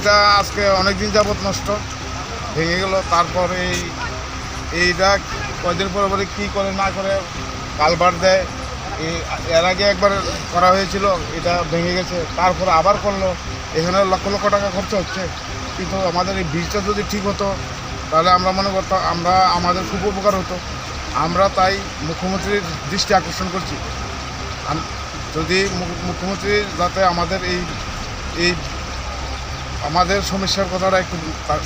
ব্রিজটা আজকে অনেক দিন যাবৎ নষ্ট ভেঙে গেল। তারপর এইটা কয়দিন পরে পরে কী করে না করে কালভার্ট দেয়। এর আগে একবার করা হয়েছিল, এটা ভেঙে গেছে, তারপর আবার করলো। এখানে লক্ষ লক্ষ টাকা খরচা হচ্ছে, কিন্তু আমাদের এই ব্রিজটা যদি ঠিক হতো তাহলে আমরা মনে করতাম আমাদের খুব উপকার হতো। আমরা তাই মুখ্যমন্ত্রীর দৃষ্টি আকর্ষণ করছি, যদি মুখ্যমন্ত্রী যাতে আমাদের এই আমাদের সমস্যার কথাটা একটু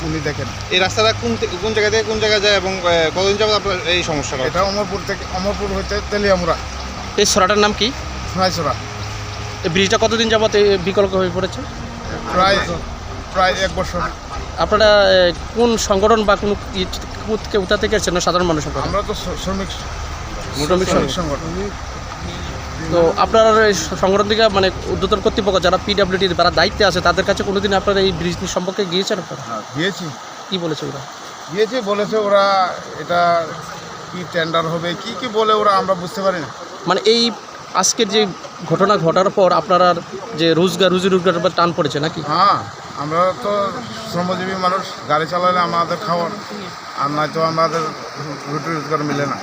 উনি দেখেন। এই রাস্তাটা কোন জায়গা থেকে কোন জায়গায় যায় এবং কতদিন যাবত আপনার এই সমস্যাটা? এটা অমরপুর হইতে তেলিয়ামুড়া। এই সরাটার নাম কি? সোনাইছড়া। এই ব্রিজটা কতদিন যাবত বিকল্প হয়ে পড়েছে? প্রায় 1 বছর। আপনারা কোন সংগঠন বা কোন কোথা থেকে এসেছেন, সাধারণ মানুষ? আমরা তো শ্রমিক সংগঠন। তো আপনারা এই সংগঠন থেকে মানে ঊর্ধ্বতন কর্তৃপক্ষ যারা পিডব্লিউডি যারা দায়িত্বে আছে তাদের কাছে কোনোদিন আপনারা এই ব্রিজ সম্পর্কে গিয়েছেন? আপনারা গিয়েছি। কী বলেছে ওরা? বলেছে ওরা এটা কি টেন্ডার হবে কি বলে ওরা, আমরা বুঝতে পারি না। মানে এই আজকের যে ঘটনা ঘটার পর আপনারা যে রুজি রোজগার উপর টান পড়েছে নাকি? হ্যাঁ, আমরা তো শ্রমজীবী মানুষ, গাড়ি চালালে আমাদের খাওয়ার, আর নয়তো আমাদের রুটি রোজগার মিলে না।